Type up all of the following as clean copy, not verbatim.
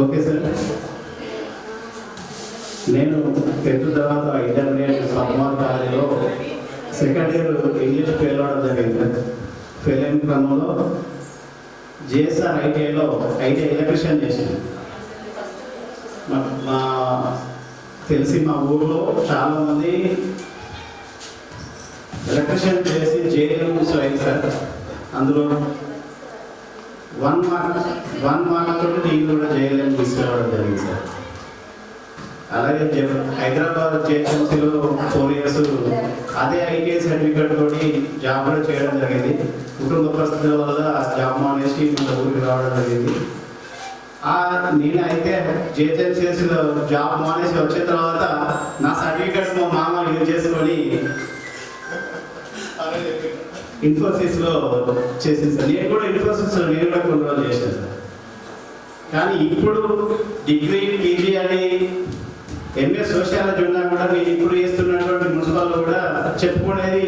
Okay sir. నేను 10th తర్వాత intermediate సోమవారం కాలేజీలో సెకండ్ ఇయర్ ఇంగ్లీష్ ఫెయిల్ అవడం జరిగింది. ఫెయిల్ అయిన క్రమంలో జిఎస్ఆర్ ఐటీఐలో ఎలక్ట్రిషియన్ చేసింది. మా తెలిసి మా ఊళ్ళో చాలామంది ఎలక్ట్రిషియన్ చేసి జేఎల్ అయింది సార్. అందులో 1 మార్క్ తోటి నేను కూడా జేఎల్ఎం తీసుకురావడం జరిగింది సార్. అలాగే హైదరాబాద్ జేఎస్ఎంసీలో 4 years అదే ఐటీఐ సర్టిఫికేట్ తోటి జాబ్ కూడా చేయడం జరిగింది. కుటుంబ పరిస్థితుల వల్ల జాబ్ మానేసి మన ఊరికి రావడం జరిగింది. నేనైతే జేఎస్ఎంసీలో జాబ్ మానేసి వచ్చిన తర్వాత నా సర్టిఫికేట్ మా మామ యూజ్ చేసుకొని ఇన్ఫోసిస్లో చేసింది సార్. నేను కూడా ఇన్ఫోసిస్లో కొన్ని రోజులు చేశాను సార్. కానీ ఇప్పుడు డిగ్రీ పీజీ అని ఎంఏ సోషియాలజీ ఉన్నా కూడా నేను ఇప్పుడు చేస్తున్నటువంటి మున్సిపల్లో కూడా చెప్పుకునేది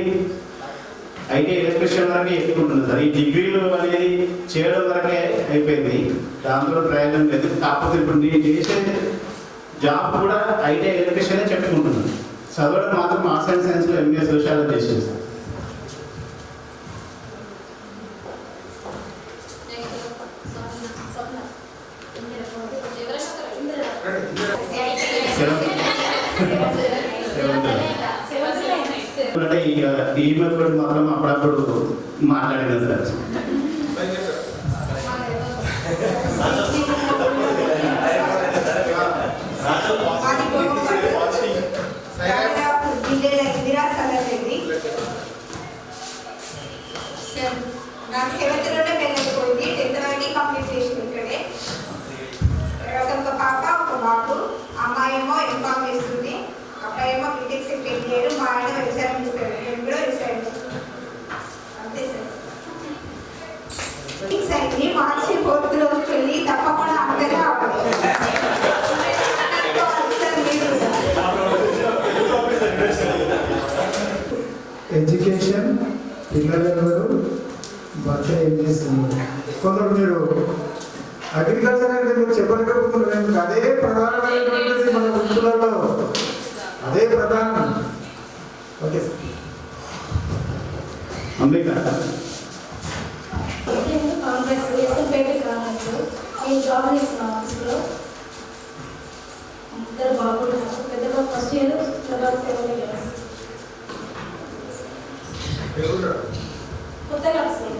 ఐటీ ఎలక్ట్రిషియన్ వరకే ఎక్కుంటుంది సార్. ఈ డిగ్రీలు అనేది చేయడం వరకే అయిపోయింది, దాంట్లో ప్రయోజనం లేదు. కాకపోతే ఇప్పుడు నేను చేసే జాబ్ కూడా ఐటీ ఎలక్ట్రిషియనే చెప్పుకుంటున్నాను. చదవడం మాత్రం ఆర్ట్స్ అండ్ సైన్స్లో ఎంఏ సోషియాలజీ చేసింది సార్. అంటే ఈ మెథడ్ మాత్రం అప్పుడప్పుడు మాట్లాడిన సార్. నాకు 7th లోనే పెళ్ళైపోయింది. 10th వరకు కంప్లీట్ చేసింది ఇక్కడే. ఒక పాప ఒక బాబు. అమ్మాయేమో ఎంకామ్ చేస్తుంది, అబ్బాయేమో బీటెక్ సెకండ్ ఇయర్. మా ఆయన వ్యవసాయం చేస్తాడు, నేను కూడా వ్యవసాయం చేస్తాను. అంతే సార్. అయింది మార్చి 4th రోజుకి వెళ్ళి తప్పకుండా అందరూ రావాలి. ఎడ్యుకేషన్ పిల్లలెవరు భర్త ఏం చేస్తున్నారు? కొందరు మీరు అగ్రికల్చర్ అంటే మీరు చెప్పలేకపోతున్నారు. అదే ప్రధానమైనటువంటిది మన వృత్తులలో, అదే ప్రధానం. Okay sir. అంబేద్కర్ నేను జాబ్ చేస్తున్నాను ఆఫీస్లో. ఇద్దరు బాబులు, పెద్ద బాబు ఫస్ట్ ఇయర్, చిన్న బాబు 7th class. కొత్తగా వస్తుంది.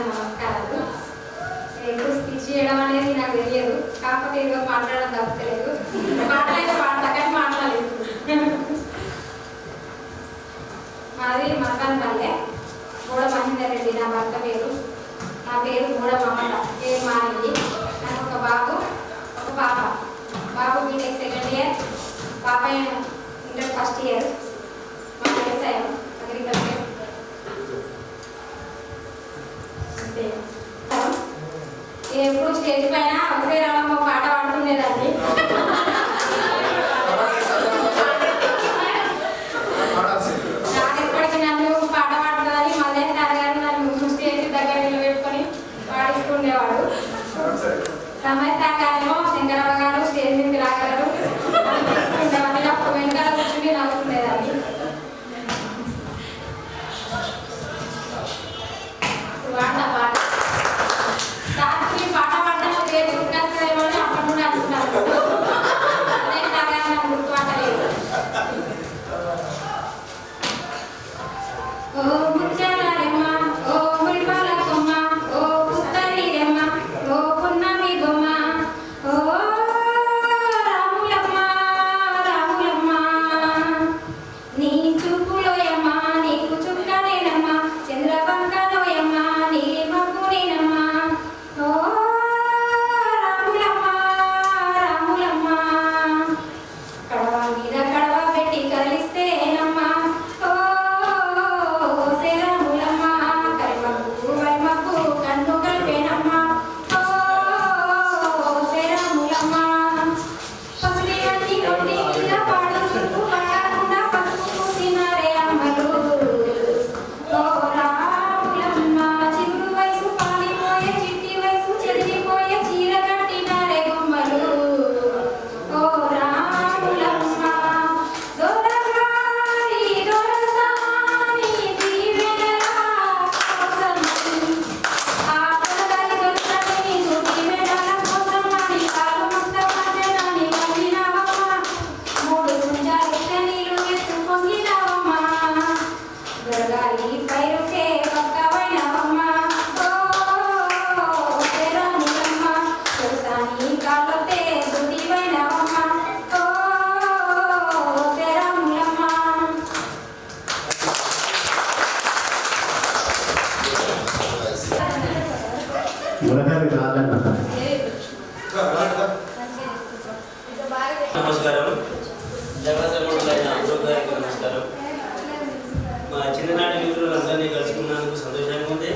నమస్కారాలు. ఎక్కువ స్పీచ్ చేయడం అనేది నాకు తెలియదు, కాకపోతే ఏదో మాట్లాడడం తప్పలేదు. మాట్లాడితే పాడతా కానీ మాట్లాడలేదు. మాది మకాన్పల్లె, మూడ మహేందర్ రెడ్డి నా భర్త పేరు. నా పేరు మూడ మమత, పేరు మారింది. నాకు ఒక బాబు ఒక పాప. బాబు బీటెక్ సెకండ్ ఇయర్, పాప ఇంటర్ ఫస్ట్ ఇయర్. మా వ్యవసాయం అగ్రికల్చర్. ఎప్పుడు స్టేజ్ పైన ఒకటే రావడం పాట పాడుతుండేదాన్ని. నాకు ఎప్పటికీ నన్ను పాట పాడుతుందని మళ్ళీ సార్ గారు నన్ను స్టేజ్ దగ్గర నిలబెట్టుకొని పాడిస్తుండేవాడు. రమేష్ సార్ గారేమో శంకరమ్మ గారు స్టేజ్ మీద రాగలరు ఉండేవాడిని. అప్పుడు వెనకాల కూర్చుని నవ్వుతుండేదాన్ని. పాట పాట పాట పాడడం నేర్చుకుంటారేమో అది రాదన్న. నమస్కారం. జగదమ్మడులైన అందరికీ నమస్కారం. మా చిన్ననాటి మిత్రులందరినీ కలుసుకున్నందుకు సంతోషంగా ఉంది.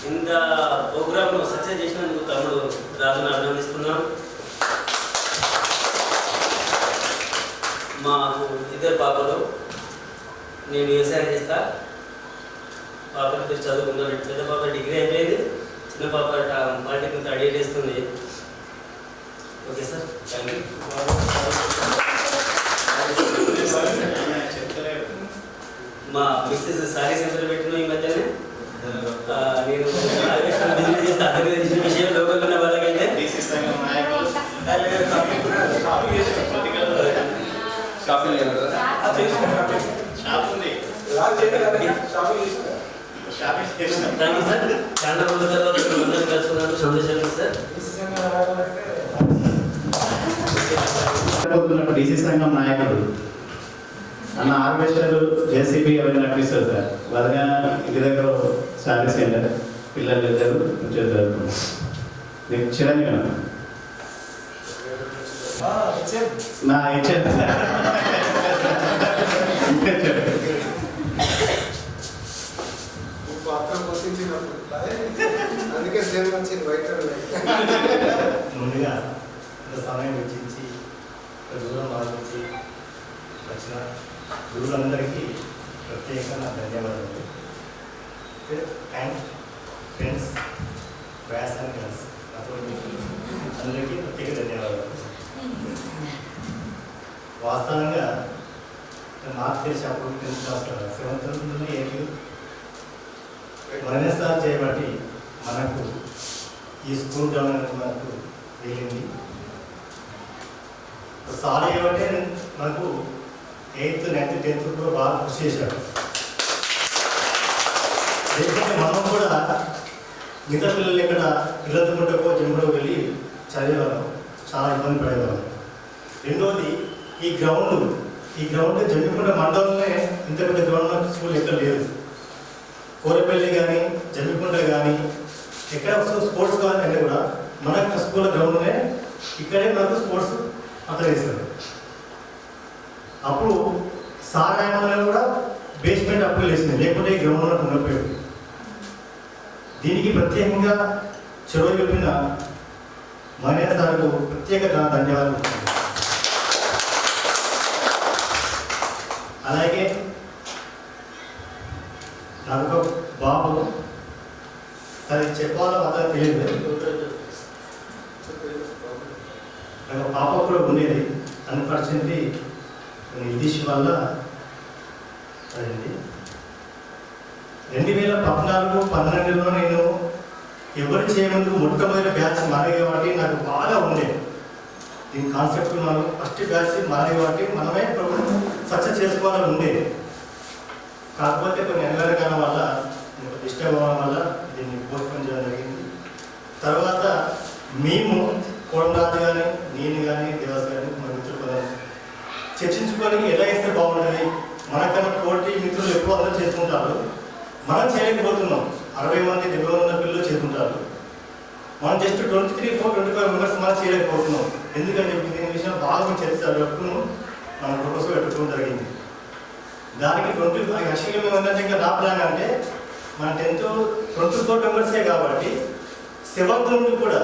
ఇంత ప్రోగ్రామ్ను సక్సెస్ చేసినందుకు తమ్ముడు రాజును అభినందిస్తున్నాం. మాకు 2 పాపలు. నేను వ్యవసాయం చేస్తా. పాపలతో చదువుకున్నాను. పెద్ద పాప డిగ్రీ అయిపోయింది, చిన్న పాప పాలిటెక్నిక్ థర్డ్ ఇయర్ చేస్తుంది. Okay sir, thank you. మా మిస్సెస్ సారీ సెంటర్ పెట్టిన ఈ మధ్యనే నేను బిజినెస్ చేస్తే అర్థం తెలిసిన విషయం లోకల్ ఉన్న వాళ్ళకైతే థ్యాంక్ యూ సార్. చాలా రోజుల తర్వాత అందరూ కలుసుకున్నందుకు సంతోషంగా సార్. డీసీ సంఘం నాయకుడు అన్న హార్వెస్టర్ జేసీబీ అవన్నీ నడిపిస్తారు సార్. వాళ్ళగా ఇంటి దగ్గర సర్వీస్ సెంటర్ పిల్లలు ఇద్దరు చేస్తారు. నీకు చిరంజీవి నా హెచ్ఎం అందుకే సేమ్ వచ్చింది బయట. ముందుగా ఇంత సమయం వెచ్చించి దూరం ఆలోచించి వచ్చిన గురువులందరికీ ప్రత్యేకంగా ధన్యవాదాలు. థ్యాంక్స్ ఫ్రెండ్స్, బ్యాస్ అండ్ ఫ్రెండ్స్ అందరికీ ప్రత్యేక ధన్యవాదాలు. వాస్తవంగా నాకు తెలిసి అప్పుడు 10th క్లాస్లో 7th 8th మరణసాలు చేయబట్టి మనకు ఈ స్కూల్ గవర్నమెంట్ మనకు వెళ్ళింది. సారీ ఏమంటే మనకు 8th 9th 10th కూడా బాగా కృషి చేశాడు. లేకపోతే మనం కూడా మిగతా పిల్లలు ఇక్కడ పిల్లలతో జమ్ములో వెళ్ళి చదివేవాళ్ళం, చాలా ఇబ్బంది పడేవాళ్ళం. రెండవది ఈ గ్రౌండ్ జమ్మికుంట మండలంలోనే ఇంత పెద్ద గవర్నమెంట్ స్కూల్ ఎక్కడ లేదు. కోరపల్లి కానీ జమ్మికుంట కానీ ఎక్కడ స్పోర్ట్స్ కావాలంటే కూడా మన స్కూల్ గ్రౌండ్లోనే ఇక్కడే మనకు స్పోర్ట్స్ అతను వేస్తారు. అప్పుడు సారాయణంలో కూడా బేస్మెంట్ అప్పులు వేసింది, లేకపోతే ఈ గ్రౌండ్లో ఉండకపోయాడు. దీనికి ప్రత్యేకంగా చొరవ చూపిన మనే సార్కు ప్రత్యేక ధన్యవాదాలు. అలాగే నాకు బాబు అది చెప్పాలో అతను తెలియదు. నాకు పాప కూడా ఉండేది, అన్ఫార్చునేట్లీ ఇది వల్ల అయింది. 2014-12లో నేను ఎవరు చేయమందుకు మొట్టమొదటి బ్యాచ్ మారే కాబట్టి నాకు బాగా ఉండేది. దీని కాన్సెప్ట్ మనం ఫస్ట్ బ్యాచ్ మారే కాబట్టి మనమే సక్సెస్ చేసుకోవాలని ఉండేది. కాకపోతే కొన్ని అనివార్యకారణం వల్ల డిస్టర్బ్ అవ్వడం వల్ల దీన్ని పోస్ట్పోన్ చేయడం జరిగింది. తర్వాత మేము కోడంరాజు కానీ నేను కానీ దేవాస్ కానీ మన మిత్రులు చర్చించుకొని ఎలా వేస్తే బాగుంటుంది, మనకన్నా తోటి మిత్రులు ఎక్కువ అందరూ చేసుకుంటారు, మనం చేయలేకపోతున్నాం. 60 మంది 70 మంది పిల్లలు చేసుకుంటారు, మనం జస్ట్ 23-25 మెంబర్స్ మనం చేయలేకపోతున్నాం. ఎందుకని చెప్పి దీని విషయం బాగా మేము చర్చలు పెట్టుకున్నాం, మనం ప్రొపోజల్ పెట్టుకోవడం జరిగింది. దానికి 25 యాక్చువల్గా మేము ఏంటంటే ఇంకా నా ప్లాన్ అంటే మన 10th 24 మెంబర్సే కాబట్టి 7th నుండి కూడా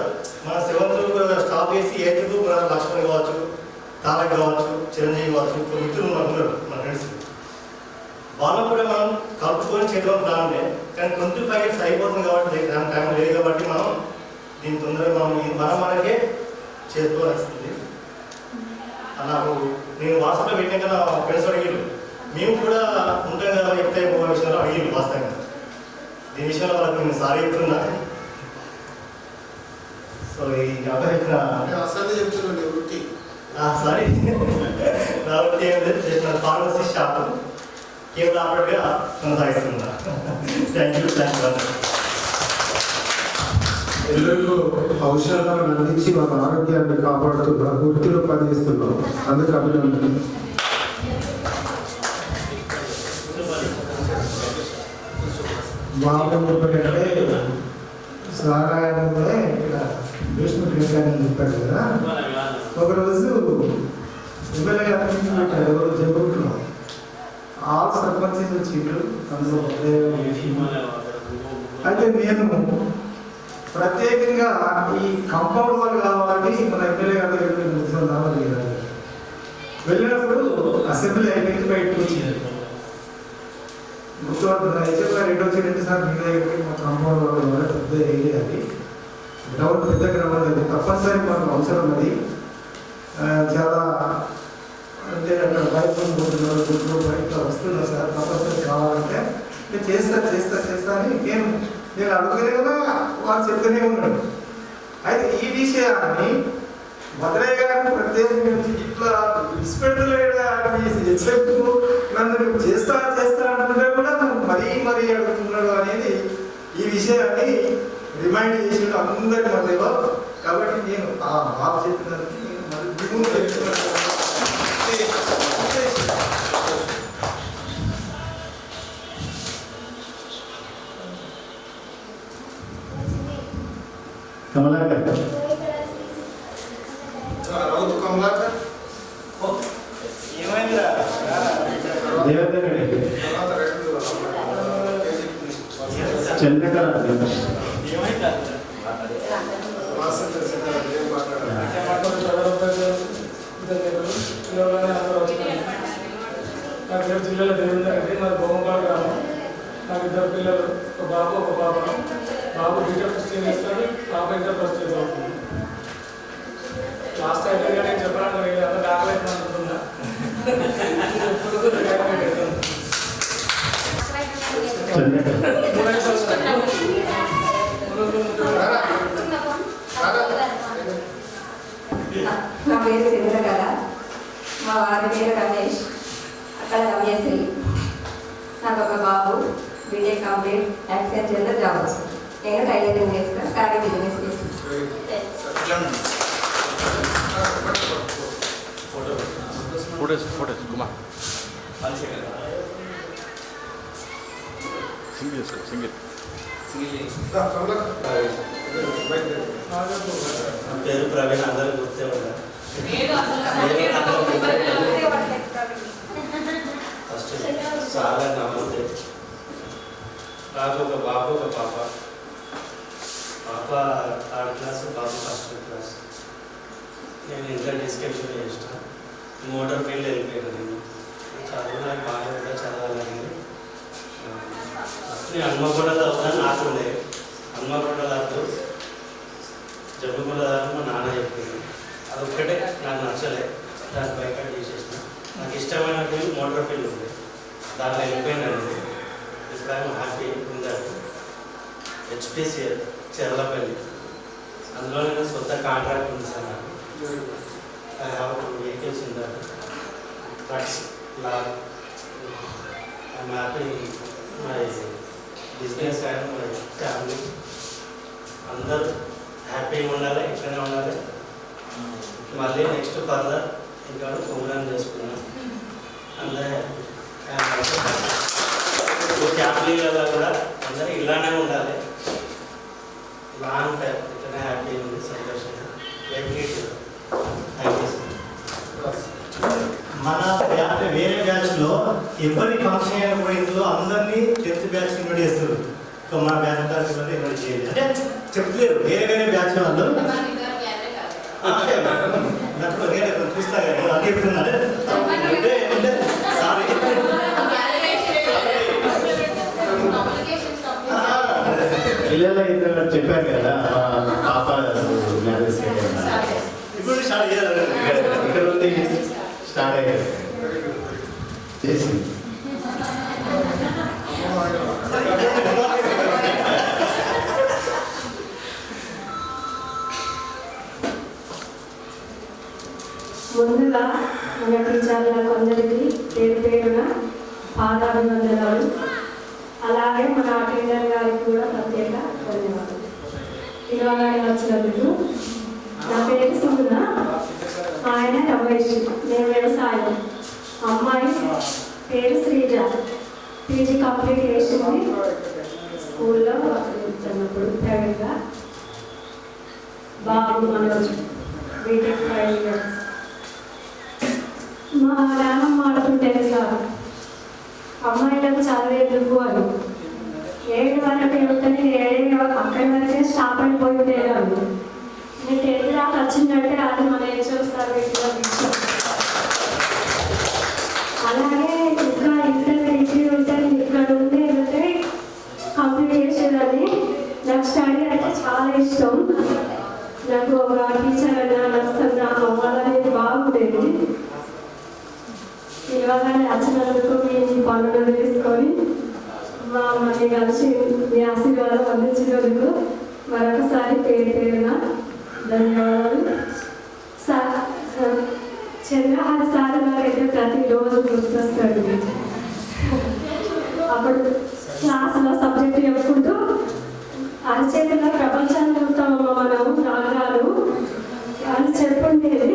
మన 7th స్టాప్ చేసి 8th మన లక్ష్మణ్ కావచ్చు, తారక్ కావచ్చు, చిరంజీవి కావచ్చు, ఇప్పుడు మిత్రులు ఉన్నారు మన ఫ్రెండ్స్, వాళ్ళు కూడా మనం కలుపుకొని చేద్దాం ప్లాన్ ఉండే. కానీ 25 years అయిపోతుంది కాబట్టి టైం లేదు కాబట్టి మనం దీని తొందరగా మనకే చేసుకోవాల్సింది. నాకు నేను వాట్సాప్లో పెట్టాక నా ఫ్రెండ్స్ అడిగారు, మేము కూడా ఉంటాం కదా చెప్తే విషయంలో అడిగింది వాస్తవంగా. దీని విషయంలో వాళ్ళకి నేను సారీ చెప్తున్నా. సో ఈ అవకాశం సారీ కాబట్టి చేసిన ఫార్మసీ షాప్ కేవలం ఆపరేట్గా కొనసాగిస్తున్నా. Thank you. ఎల్లరికూ ఔషధాలను అందించి మన ఆరోగ్యాన్ని కాపాడుతున్న వృత్తిలో పనిచేస్తున్నాం, అందుకు అభినందన. మామూలు అంటే సారాయణంలో ఇక్కడ బేస్మెంట్ కట్టానని చెప్పాడు కదా. ఒకరోజు ఎమ్మెల్యే గారు పెట్టారు, ఎవరు జరుగుతున్నాం ఆల్ సర్పంచెస్ వచ్చిండ్రు. అందులో అయితే నేను ప్రత్యేకంగా ఈ కాంపౌండ్ వాళ్ళు కావాలని మన ఎమ్మెల్యే గారి దగ్గర కూర్చున్నామని వెళ్ళినప్పుడు అసెంబ్లీ అయిపోయింది, బయటకు వచ్చింది. గుర్తుపడుతున్నా హెచ్ఎం గారు ఎటు వచ్చి సార్ మీ దగ్గరికి మా కాంపౌండ్ వాళ్ళు పెద్ద ఏరియా అది, గ్రౌండ్ పెద్ద గ్రౌండ్ అది, తప్పనిసరి మనకు అవసరం అది. చాలా అంటే అక్కడ బయట పోతున్నారు, గుడ్లు బయట వస్తున్నారు సార్, తప్పనిసరి కావాలంటే నేను చేస్తా అని నేను అడుగుతూనే ఉన్నా, వాళ్ళు చెప్తూనే ఉన్నాడు. అయితే ఈ విషయాన్ని భద్రయ్య గారిని ప్రత్యేకంగా ఇట్లా విడిచిపెట్టలేడు హెచ్చరిస్తూ నన్ను నువ్వు చేస్తా అంటుంటే కూడా మరీ అడుగుతున్నాడు అనేది ఈ విషయాన్ని రిమైండ్ చేసిండు అందరి మధ్యలో. కాబట్టి నేను ఆ బాబు చెప్పినందుకు నేను మరి దిగులు కమలాకర్ రౌతు కమలాకర్ దేవేందర్ రెడ్డి చంద్రకళ నా పేరు జిల్లాలో దేవేందర్ రెడ్డి, మాది బొమ్మపాడు గ్రామం. నాకు 2 పిల్లలు, ఒక బాబు ఒక పాప. బాబు ఇంటర్ ఫస్ట్ ఇయర్ చేస్తాడు, పాప ఇంటర్ ఫస్ట్ ఇయర్ అవుతుంది. లాస్ట్ అయిపోయింది నేను చెప్పడానికి లేదు, అంత డాక్టర్ అనుకుంటున్నా. నా పేరు చంద్రకళ, మా వారి పేరు రమేష్, అక్కడ రమ్యశ్రీ. నాకు ఒక బాబు, బీటెక్ కంప్లీట్, యాక్సెంచర్లో జాబ్ వస్తుంది. నేను టైలరింగ్ చేస్తాను, కానీ బిజినెస్ చేస్తాను. పేరు ప్రవీణ్, అందరూ గుర్తే ఉన్నారు. ఫస్ట్ చాలా నమస్తే. నాకు ఒక బాబు ఒక పాప. పాప 3rd క్లాస్, బాబు 1st క్లాస్. నేను ఇంటర్ డిస్కషన్ చేసిన మోటార్ ఫీల్డ్ వెళ్ళిపోయాను. నేను చదువు నాకు బాగా కూడా చదవాలని నేను హన్మకొండలో అవుతాను నాకుండే. హన్మకొండలో జమ్మికొండ మా నాన్న చెప్పింది, అదొక్కటే నాకు నచ్చలే, దాన్ని బైకట్ చేసేసిన. నాకు ఇష్టమైన ఫీల్డ్ మోటార్ ఫీల్డ్ ఉంది, దాంట్లో వెళ్ళిపోయినాను. ఇప్పుడు ఆయన హ్యాపీ ఉందంటే హెచ్పిసిఎల్ చెర్లపల్లి, అందులో నేను సొంత కాంట్రాక్ట్ ఉంది సార్. నాకు I have 2 vehicles in that trucks, lab. I'm happy in my business and my family. అందరూ హ్యాపీగా ఉండాలి, ఇట్లనే ఉండాలి. మళ్ళీ నెక్స్ట్ ఫర్దర్ ఇంకా ప్రోగ్రామ్ చేసుకున్నాం. అందరూ ఫ్యామిలీలలో కూడా అందరూ ఇలానే ఉండాలి. లాంగ్ టైం ఇట్లనే హ్యాపీ ఉంది, సంతోషంగా. Thank you. మన బ్యాచ్ వేరే బ్యాచ్లో ఎవరి ఫంక్షన్ అయినా కూడా ఇందులో అందరినీ 10th బ్యాచ్ ఇన్వైట్ చేస్తారు. ఇంకా మన బ్యాచ్ అంతా ఇన్వైట్ చేయాలి అంటే చెప్పలేరు. వేరే బ్యాచ్ వాళ్ళు నేను చూస్తా కదా అన్నీ చెప్తున్నారు. సారీ పిల్లలు ఇద్దరు చెప్పారు కదా, పాప మ్యారేజ్ ఇప్పుడు స్టార్ట్ చేయాలి. ఇక్కడ ఉంది, స్టార్ట్ అయ్యారు చేసి ముందుగా మన టీచర్లకు అందరికీ పేరున పాదాభివందనాలు. అలాగే మన అటెండర్ గారికి కూడా ప్రత్యేక ధన్యవాదాలు. పిలవగానే వచ్చినందుకు. నా పేరు సుగుణ, ఆయన రమేష్, నేను వ్యవసాయం. అమ్మాయి పేరు శ్రీజ, పీజీ కంప్లీట్ చేసింది. స్కూల్లో చదువుతున్నప్పుడు ప్రైవేట్గా బాబు మనోజ్ బీటెక్ 5 ఇయర్స్. మా నాన్నమ్మ ఆడుతుంటేనే సార్ అమ్మాయిలకు చదివేందుకు అని 7 వరకు వెళ్తే 7 అక్కడి వరకే స్టాప్ అయిపోయి ఉండేదాన్ని. నేను 10 దాకా వచ్చిందంటే అది మన హెచ్ఎం సార్ పెట్టిన విషయం. అలాగే ఇంకా ఇంటర్ డిగ్రీ ఉంటే ఇక్కడ ఉంటే వెళ్తే కంప్లీట్ చేసేదాన్ని. నాకు స్టడీ అంటే చాలా ఇష్టం. నాకు ఒక టీచర్ అన్నా నడుస్తున్నా అవ్వాలనేది బాగుండేది. ఇవాళ వచ్చినందుకు మీ పనులు తీసుకొని మా అమ్మని కలిసి మీ ఆశీర్వాదం అందించినందుకు మరొకసారి పేరున ధన్యవాదాలు. చంద్రహారి సార్ నాకైతే ప్రతిరోజు గుర్తొస్తాడు. అప్పుడు క్లాసులో సబ్జెక్ట్ చెప్పుకుంటూ అరచేతిలో ప్రపంచాన్ని చూస్తామమ్మ మనం నాన్నగారు అని చెప్పుండేది.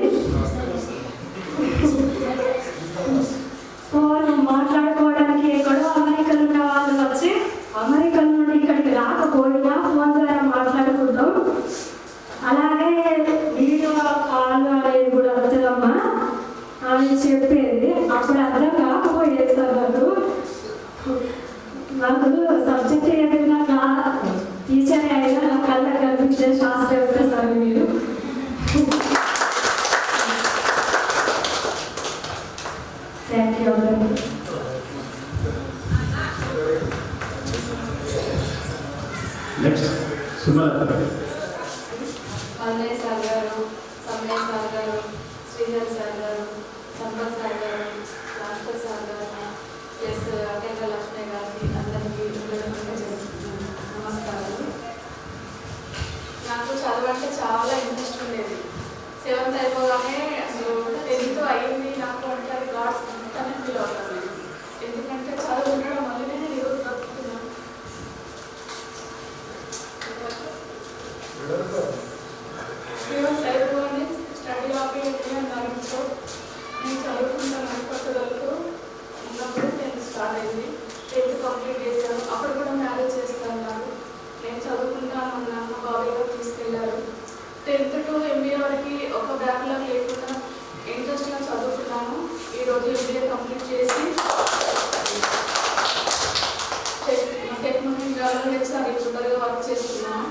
ఫోన్ మాట్లాడుకోవడానికి ఎక్కడో అమెరికాలో ఉన్న వాళ్ళు వచ్చి అమెరికా నుండి ఇక్కడికి రాకపోయినా ఫోన్ ద్వారా మాట్లాడుకుంటాం. అలాగే వీడియో కాల్ అనేది కూడా వస్తుందమ్మా అని చెప్పేది. అప్పుడు అర్థం కాకపోయేది సార్ నాకు సబ్జెక్ట్ ఏదైనా టీచర్ అయినా నా కళ్ళకు కనిపించే శాస్త్రవేత్త సార్ మీరు. థ్యాంక్ యూ అందరికీ. నెక్స్ట్ సుమలత. అన్నయ్య సార్ గారు, సమయ సార్ గారు, శ్రీధర్ సార్ గారు, సంపత్ సార్ గారు, భాస్కర్ సార్ గారు, ప్లస్ అకేక లక్ష్మి గారికి అందరికీ నమస్కారాలు. నాకు చదవంటే చాలా ఇంట్రెస్ట్ ఉండేది. 7th అయిపోగానే 10th అయ్యింది నాకు అంటే అది గాడ్స్ అంతానే ఫీల్ అవుతాను. ఎందుకంటే చదువు ఉండడం వల్లనే నేను ఈరోజు బ్రతుకుతున్నాను. 7th అయిపోగానే స్టడీ ఆపేయండి అన్నారు ఇంట్లో. నేను చదువుకుంటాను అనుకోవడంతో ఉన్నప్పుడు 10th స్టార్ట్ అయింది. 10th కంప్లీట్ చేశాను. అప్పుడు కూడా మ్యారేజ్ చేస్తాను. నాకు నేను చదువుకుంటాను అన్నాను. మా బాబాయ్ గారు తీసుకెళ్ళారు. 10th to MBA వరకు ఒక బ్యాక్లాగ్ లేకుండా ఇంట్రెస్ట్గా చదువుతున్నాను. ఈరోజు MBA కంప్లీట్ చేసి టెక్నాలజీ హెచ్ఆర్ రిక్రూటర్గా వర్క్ చేస్తున్నాను.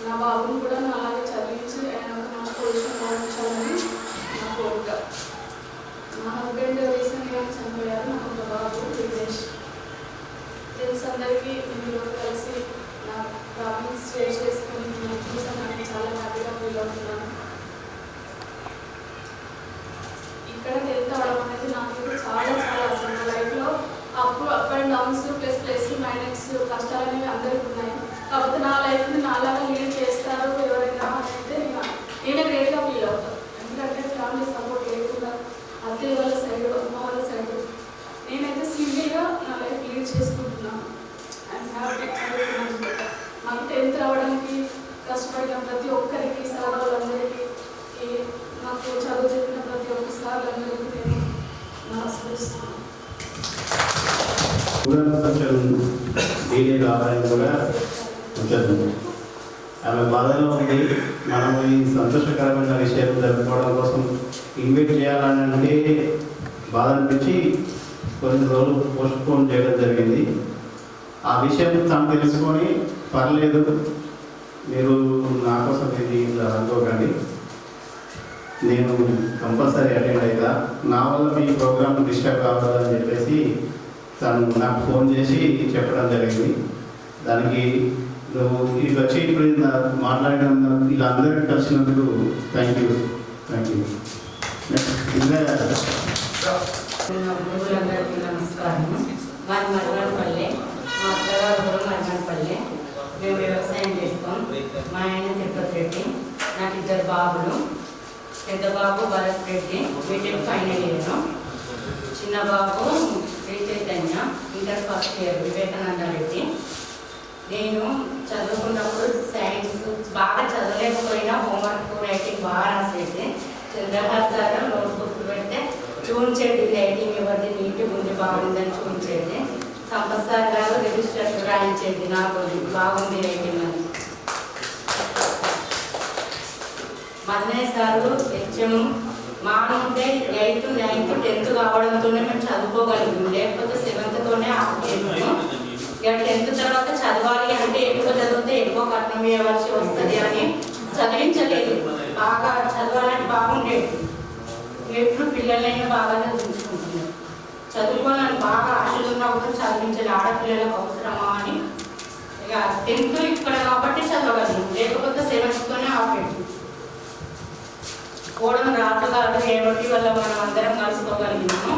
నా బాబుని కూడా నా అలాగే చదివించి ఆయన ఒక మంచి పొజిషన్లో ఉంచాలని నా కోరిక. మా హస్బెండ్ రీసెంట్గా చనిపోయారు. నాకు ఒక బాబు విదేశ్. ఫ్రెండ్స్ అందరికీ నేను ఈరోజు కలిసి నా ప్రాబ్లమ్స్ షేర్ చేసుకుని నేను చూసాను. నాకు చాలా హ్యాపీగా ఫీల్ అవుతున్నాను. ఇక్కడ 10th అవడం అనేది నాకు చాలా చాలా అసలు నా లైఫ్లో up and downs plus minus కష్టాలు అనేవి అందరికీ ఉన్నాయి. కాకపోతే నా లైఫ్ని నాలాగా లీడ్ చేస్తారు ఎవరైనా అంటే నేనే గ్రేట్గా ఫీల్ అవుతాను. ఎందుకంటే ఫ్యామిలీ సపోర్ట్ లేకుండా అత్తయ్య వాళ్ళ సైడ్ అమ్మ వాళ్ళ సైడ్ నేనైతే సింగిల్గా నా లైఫ్ లీడ్ చేసుకుంటున్నాను. అండ్ హ్యాపీ చదువుతున్నాను. మాకు 10th రావడానికి కష్టపడిన ప్రతి ఒక్కరికి సార్ వాళ్ళందరికీ నాకు చదువు చెప్పిన ప్రతి ఒక్క సార్లందరికీ నేను నమస్కరిస్తున్నాను. కొంచెం డీలే కావాలని కూడా కొంచెం ఆమె బాధలో ఉంది. మనం ఈ సంతోషకరమైన విషయాలు జరుపుకోవడం కోసం ఇన్వైట్ చేయాలని అంటే బాధ అనిపించి కొన్ని రోజులు పోస్ట్పోన్ చేయడం జరిగింది. ఆ విషయం తను తెలుసుకొని పర్లేదు మీరు నా కోసం ఇది అనుకోకండి, నేను కంపల్సరీ అటెండ్ అవుతా, నా వల్ల మీ ప్రోగ్రామ్ డిస్టర్బ్ కావాలని చెప్పేసి తను నాకు ఫోన్ చేసి చెప్పడం జరిగింది. దానికి నువ్వు ఇది వచ్చి ఇప్పుడు మాట్లాడడం ఇలా అందరికీ కలిసినందుకు థ్యాంక్ యూ. గురువులందరికీ నమస్కారం. మాది మరగనపల్లె, మా అత్తగారు కూడా మరగనపల్లె. మేము వ్యవసాయం చేస్తాం. మా ఆయన తిరుపతి రెడ్డి. నాకు 2 బాబులు. పెద్ద బాబు Bharath Reddy, BTech final year. చిన్న బాబు Sri Chaitanya, inter first year, Vivekananda Reddy. నేను చదువుకున్నప్పుడు సైన్స్ బాగా చదవలేకపోయినా హోంవర్క్ రైటింగ్ బాగా రాసేది. చంద్రహాస్ సార్ నోట్బుక్ పెడితే చూపించేది రైటింగ్ ఎవరిది నీట్గా ఉంది బాగుందని చూపించేది. సంపత్ సార్ గారు రిజిస్టర్ రాయించేది నాకు బాగుంది రైటింగ్ అని. మన్నయ్య sir HM మానుంటే 8th, 9th, 10th కావడంతోనే మేము చదువుకోగలిగాము, లేకపోతే 7th ఆపేసాము. ఇక 10th తర్వాత చదవాలి అంటే ఎక్కువ చదివితే ఎక్కువ కట్నం ఇవ్వవలసి వస్తుంది అని చదివించలేదు. బాగా చదవాలని బాగుండేది. ఎప్పుడు పిల్లలైనా బాగా చదివించుకుంటున్నారు. చదువుకోవాలని బాగా ఆశలు ఉన్నా కూడా చదివించాలి, ఆడపిల్లలకు అవసరమా అని. ఇక 10th ఇక్కడ కాబట్టి చదవగలిగాము, లేకపోతే 7th ఆపేది. కోడం రాతగారు ఏమిటి వల్ల మనం అందరం కలుసుకోగలిగినాము.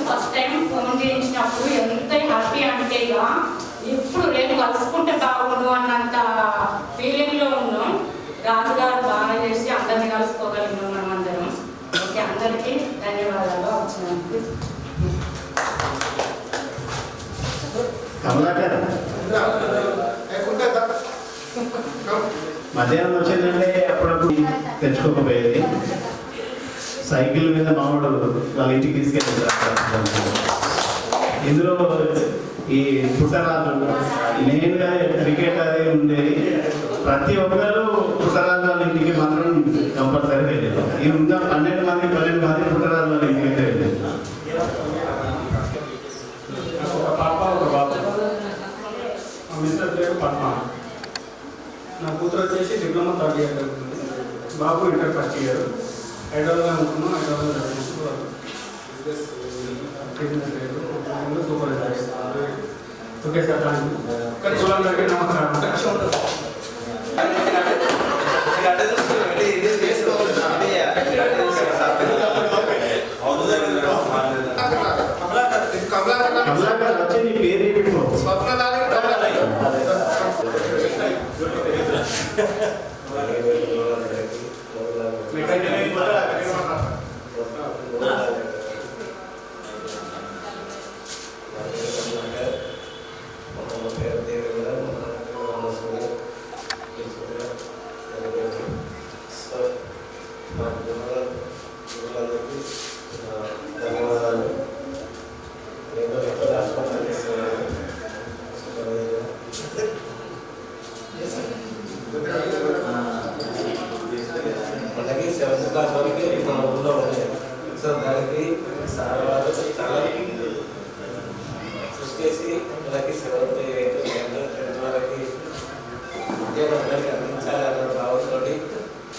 ఫస్ట్ టైం ఫోన్ చేయించినప్పుడు ఎంత హ్యాపీ అంటే ఇక ఎప్పుడు రేపు కలుసుకుంటే బాగుండు అన్నంత ఫీలింగ్లో ఉన్నాం. రాజుగారు బాగా చేసి అందరినీ కలుసుకోగలిగినాం మనం అందరం. ఓకే, అందరికీ ధన్యవాదాలు వచ్చినందుకు. కమలాకర్ మధ్యాహ్నం వచ్చిందంటే అప్పుడప్పుడు తెచ్చుకోకపోయేది. సైకిల్ మీద మామూలు వాళ్ళ ఇంటికి తీసుకెళ్ళి ఇందులో ఈ పుస్తకాలు మెయిన్గా క్రికెట్ అది ఉండేది. ప్రతి ఒక్కరు పుస్తకాలు వాళ్ళ ఇంటికి మాత్రం కంపల్సరీ వెళ్ళేది. ఈ ఉన్న 12 మంది పుస్తకాలు వాళ్ళ ఇంటికి వెళ్ళేది. ఒక పాప ఒక బాబు. మా మిస్టర్ పేరు పద్మ. నా కూతురు వచ్చేసి డిప్లొమా 3rd ఇయర్ చదువుతుంది. బాబు ఇంటర్ 1st ఇయర్. హైదరాబాద్లో అనుకున్నాం. హైదరాబాద్లో చదివించుకోవాలి. Supervisor. Okay sir, thank you. చూడండి, నమస్కారం. కమలాకర్ వచ్చి నీ పేరు ఏమిటో మనకి 7th క్లాస్ వరకు మన ఊళ్ళో ఉన్నాయి. సో దానికి సార్ వాళ్ళు చాలా కృషి చేసి మనకి 7th, 8th, 9th, 10th వరకు విద్యార్థులకి అందించాలన్న భావంతో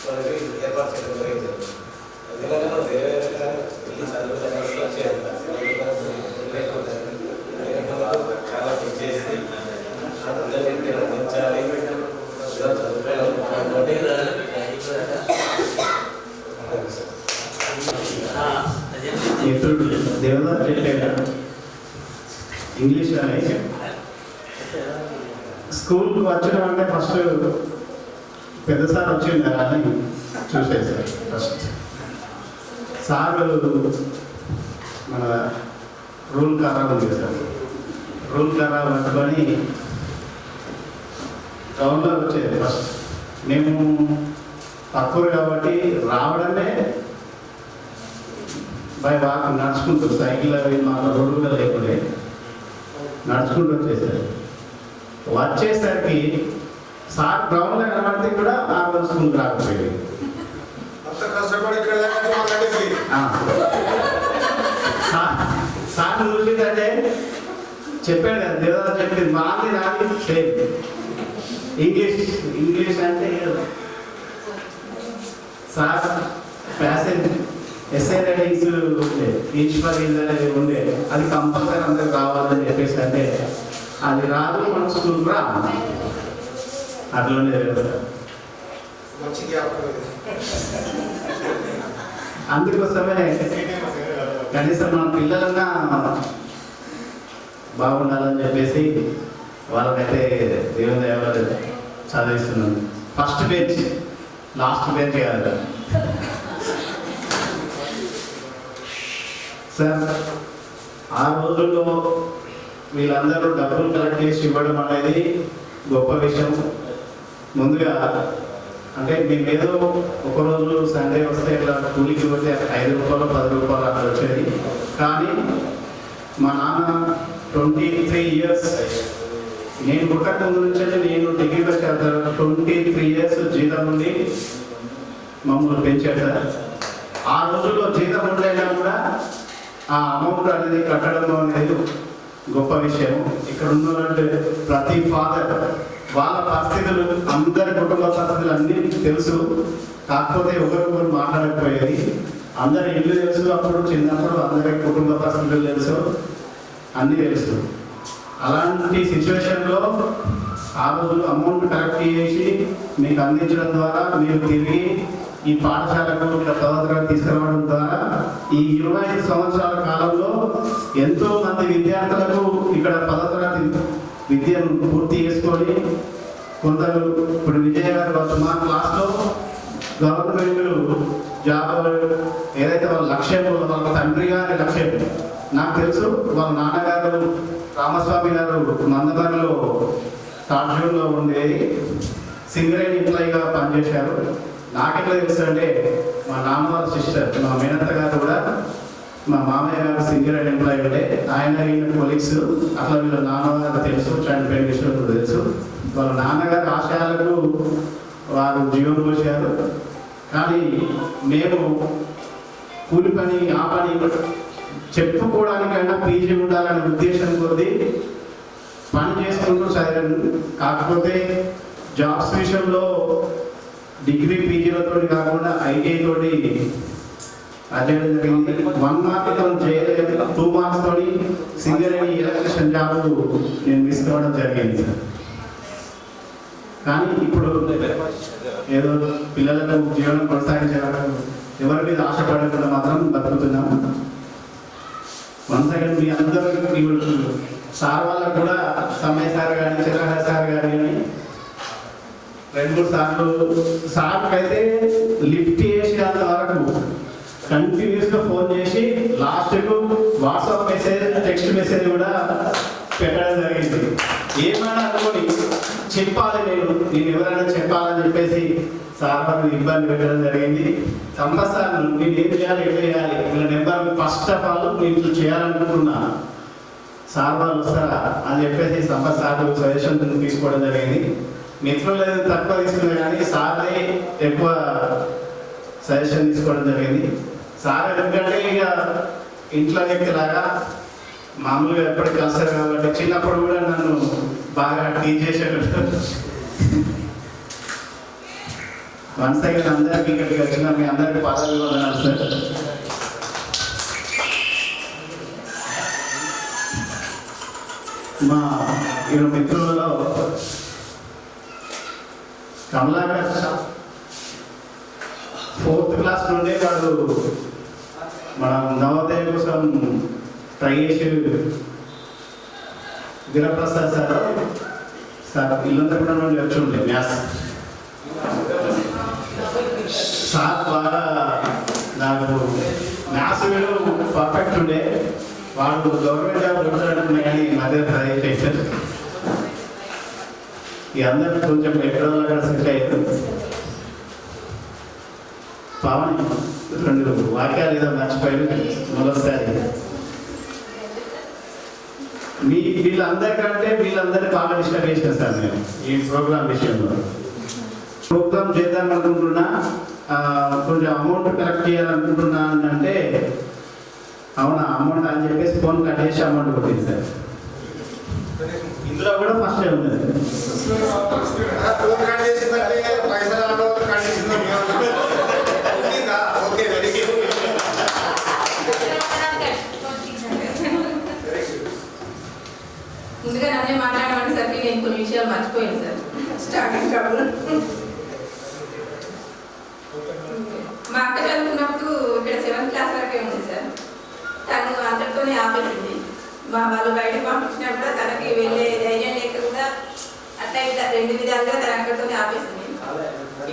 మనకి ఏర్పాటు చేయడం జరిగింది. ఎందుకంటే మనం వేరే వేరేగా వెళ్ళి చదువుతానికి వచ్చేది చాలా కృషి చేసి అందరికీ అందించాలి, చదువుకోవాలి. మిత్రుడు దేవదాస్ చెప్పాడు ఇంగ్లీష్ అని. స్కూల్కి వచ్చడం అంటే ఫస్ట్ పెద్ద సార్ వచ్చింది అని చూసేసారు. ఫస్ట్ సార్ మన రూల్ కర్రా ఉంది కదా, రూల్ కర్రా పట్టుకొని టౌన్లో వచ్చేది. ఫస్ట్ మేము తక్కువ కాబట్టి రావడమే బై వాక్, నడుచుకుంటూ. సైకిల్ అవి మాకు రోడ్డుగా లేకుండా నడుచుకుంటూ వచ్చేసారు. వచ్చేసరికి సార్ గ్రౌండ్లో కనబడితే కూడా ఆ రోజు స్కూల్కి రాకపోయేది. సార్ చూసిందంటే చెప్పాడు కదా, దేవదాస్ చెప్పింది మాది రాని ఇంగ్లీష్ అంటే సార్ ప్యాసేజ్ ఎస్ఐ రైటింగ్స్ ఉండే, ఈచ్ ఫర్ ఇల్ అనేది ఉండే. అది కంపల్సరీ అందరికి రావాలని చెప్పేసి అంటే అది రాదు, మన స్కూల్కి రా అట్లనే. అందుకోసమే కనీసం మన పిల్లలన్నా బాగుండాలని చెప్పేసి వాళ్ళకైతే దేవుని దయవల్ల చదివిస్తున్నాను. ఫస్ట్ బెంచ్, లాస్ట్ బెంచ్ కాదు సార్. ఆ రోజుల్లో వీళ్ళందరూ డబ్బులు కలెక్ట్ చేసి ఇవ్వడం అనేది గొప్ప విషయం. ముందుగా అంటే మేము ఏదో ఒకరోజు సండే వస్తే ఇట్లా కూలికి పోతే 5 రూపాయలు 10 రూపాయలు అక్కడ వచ్చేది. కానీ మా నాన్న 23 ఇయర్స్, నేను పుట్టక ముందు నుంచి నేను డిగ్రీకి వచ్చాను. 23 ఇయర్స్ జీతం ఉండి మమ్మల్ని పెంచాడు సార్. ఆ రోజుల్లో జీతం ఉండైనా కూడా ఆ అమౌంట్ అనేది కట్టడం అనేది గొప్ప విషయం. ఇక్కడ ఉన్నటువంటి ప్రతి ఫాదర్ వాళ్ళ పరిస్థితులు, అందరి కుటుంబ పరిస్థితులు అన్నీ తెలుసు. కాకపోతే ఒకరికొకరు మాట్లాడకపోయేది. అందరి ఇల్లు తెలుసు, అప్పుడు చిన్నప్పుడు అందరి కుటుంబ పరిస్థితులు తెలుసు, అన్నీ తెలుసు. అలాంటి సిచ్యువేషన్లో ఆ రోజు అమౌంట్ కలెక్ట్ చేసి మీకు అందించడం ద్వారా మీరు తిరిగి ఈ పాఠశాలకు చదవతరానికి తీసుకురావడం ద్వారా ఈ 25 సంవత్సరాల కాలంలో ఎంతో మంది విద్యార్థులకు ఇక్కడ 10వ తరగతి విద్యను పూర్తి చేసుకొని కొందరు ఇప్పుడు విజయ గారు మా క్లాస్లో గవర్నమెంట్ జాబ్ ఏదైతే వాళ్ళ లక్ష్యం, వాళ్ళ తండ్రి గారి లక్ష్యం నాకు తెలుసు. వాళ్ళ నాన్నగారు రామస్వామి గారు మందమరిలో తాడ్జూన్లో ఉండేది, సింగరేణి ఎంప్లాయీగా పనిచేశారు. నాకెట్లా తెలుసు అంటే మా నాన్నవారి సిస్టర్, మా మేనత్త గారు కూడా మా మామయ్య గారు సింగరేణి ఎంప్లాయీ ఉండే, ఆయన కొలీగ్స్. అట్లా వీళ్ళ నాన్నగారు తెలుసు, చనిపోయిన విషయం కూడా తెలుసు. వాళ్ళ నాన్నగారి ఆశయాలకు వారు జీవం పోసారు. కానీ మేము కూలి పని ఆ పని చెప్పుకోవడానికైనా పీజీ ఉండాలనే ఉద్దేశం కొద్ది పని చేసుకుంటూ చదివాను. కాకపోతే జాబ్స్ విషయంలో డిగ్రీ పీజీలతో కాకుండా ఐటీఐ తోటి అటెండ్ జరిగింది. 1 మార్క్తో చేయలేదు, 2 మార్క్స్ తోటి సింగరేణి ఎలక్ట్రిషియన్ జాబ్ నేను మిస్ కావడం జరిగింది సార్. కానీ ఇప్పుడు ఏదో పిల్లలకు జీవనం కొనసాగించాలి, ఎవరి మీద ఆశపడకుండా మాత్రం బతుకుతున్నాము. వన్స్ అగైన్ మీ అందరూ సార్ వాళ్ళకు కూడా సమయ సార్ కానీ చంద్రహార సార్ కానీ 2-3 సార్లు సార్కి అయితే లిఫ్ట్ చేసేంత వరకు కంటిన్యూస్గా ఫోన్ చేసి లాస్ట్కు వాట్సాప్ మెసేజ్, టెక్స్ట్ మెసేజ్ కూడా పెట్టడం జరిగింది. ఏమైనా అనుకోని చెప్పాలి, నేను ఎవరైనా చెప్పాలని చెప్పేసి సార్ వాళ్ళు ఇబ్బంది పెట్టడం జరిగింది. కంపల్సరీ నేను ఏం చేయాలి, ఏం చేయాలి, వీళ్ళ నెంబర్ ఫస్ట్ ఆఫ్ ఆల్ నేను చేయాలనుకుంటున్నా, సార్ వాళ్ళు వస్తారా అని చెప్పేసి సార్ సజెషన్ తీసుకోవడం జరిగింది. మిత్రులు తక్కువ తీసుకున్నా కానీ సార్ని ఎక్కువ సజెషన్ తీసుకోవడం జరిగింది. సార్ ఎందుకంటే ఇక ఇంట్లో వ్యక్తిలాగా మామూలుగా ఎప్పటికీ కలుస్తారు కాబట్టి చిన్నప్పుడు కూడా నన్ను బాగా టీచ్ చేసేటట్టు. వన్స్ అగైన్ అందరికీ ఇక్కడికి వచ్చిన మీ అందరికీ పాదాలు వందనాలు సార్. మా ఇరు మిత్రులలో కమలాకర్ 4th క్లాస్ నుండే వాడు మనం నవోదయ కోసం ట్రై చేసి వీరప్రసాద్ సార్ ఇల్లంతా కూడా నుండి వచ్చి ఉండే మ్యాథ్స్ సార్ బాగా నాకు మ్యాథ్స్ వీడు పర్ఫెక్ట్ ఉండే. వాడు గవర్నమెంట్ జాబ్ కొట్టాడనుకున్నా కానీ మధ్య ట్రై చేశారు. ఈ అందరూ కొంచెం ఎక్కడో సెట్ అయ్యారు. పవన్ 2 వాక్యాలు ఏదో మర్చిపోయారు మొదటిసారి. వీళ్ళందరినీ బాగా డిస్టర్బ్ చేశాను సార్ నేను ఈ ప్రోగ్రామ్ విషయంలో. ప్రోగ్రామ్ చేద్దాం అనుకుంటున్నా, కొంచెం అమౌంట్ కలెక్ట్ చేయాలనుకుంటున్నా అంటే అవునా అమౌంట్ అని చెప్పేసి ఫోన్ కట్ చేసి అమౌంట్ కొట్టింది సార్. ఇందులో కూడా ఫస్ట్ టైం ఉంది. ముందుగా నన్నే మాట్లాడమనేసరికి నేను కొన్ని విషయాలు మర్చిపోయాను సార్ స్టార్టింగ్ ట్రబుల్. మా అక్క చదువుకున్నప్పుడు ఇక్కడ 7th క్లాస్ వరకే ఉంది సార్. తను అందరితోనే ఆపేసింది. మా వాళ్ళు బయట పంపించినా కూడా తనకి వెళ్ళే ధైర్యం లేక కూడా అట్లా ఇట్లా 2 విధాలుగా తన అక్కడితోనే ఆపేసింది.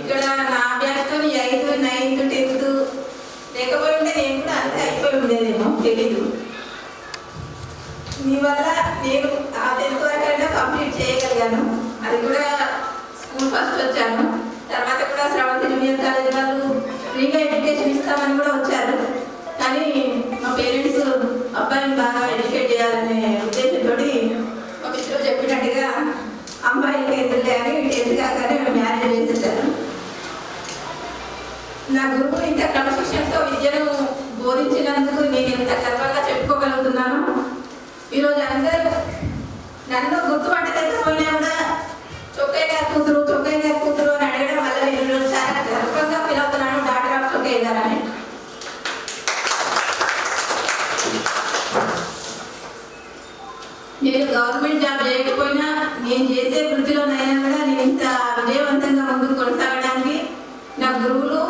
ఇక్కడ నా బ్యాచ్తో 8th, 9th, 10th లేకపోయి ఉంటే నేను కూడా అంతే అయిపోయి ఉండేదేమో తెలీదు. మీ వల్ల నేను ఆ 10th వరకైనా కంప్లీట్ చేయగలిగాను. అది కూడా స్కూల్ ఫస్ట్ వచ్చాను. తర్వాత కూడా శ్రవంతి జూనియర్ కాలేజ్ వాళ్ళు ఫ్రీగా ఎడ్యుకేషన్ ఇస్తామని కూడా వచ్చారు. కానీ మా పేరెంట్స్ అబ్బాయిని బాగా ఎడ్యుకేట్ నేను గవర్నమెంట్ జాబ్ చేయకపోయినా నేను చేసే వృత్తిలోనైనా కూడా నేను ఇంత విజయవంతంగా ముందుకు కొనసాగడానికి నా గురువులు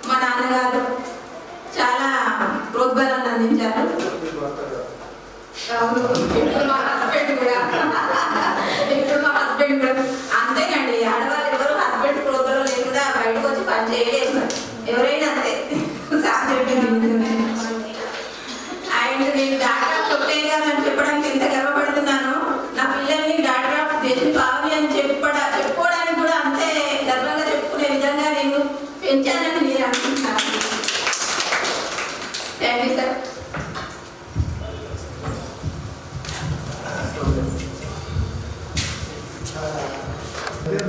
మా నాన్నగారు చాలా ప్రోద్బలాన్ని అందించారు. ఇప్పుడు మా హస్బెండ్ కూడా అంతేనండి. ఆడవాళ్ళు ఎవరు హస్బెండ్ ప్రోగ్రాం లేకుండా బయటకు వచ్చి పని చేయలేదు. ఎవరైనా అంతే. అండ్ నేను డాక్టర్ ఆఫ్ చొప్పయ్య గారు అని చెప్పడానికి ఎంత గర్వపడుతున్నానో, నా పిల్లల్ని డాక్టర్ ఆఫ్ దేశం కావాలి అని చెప్పుకోవడానికి కూడా అంతే గర్వంగా చెప్పుకునే విధంగా నేను పెంచానని నేను అనుకుంటున్నాను. Thank you sir.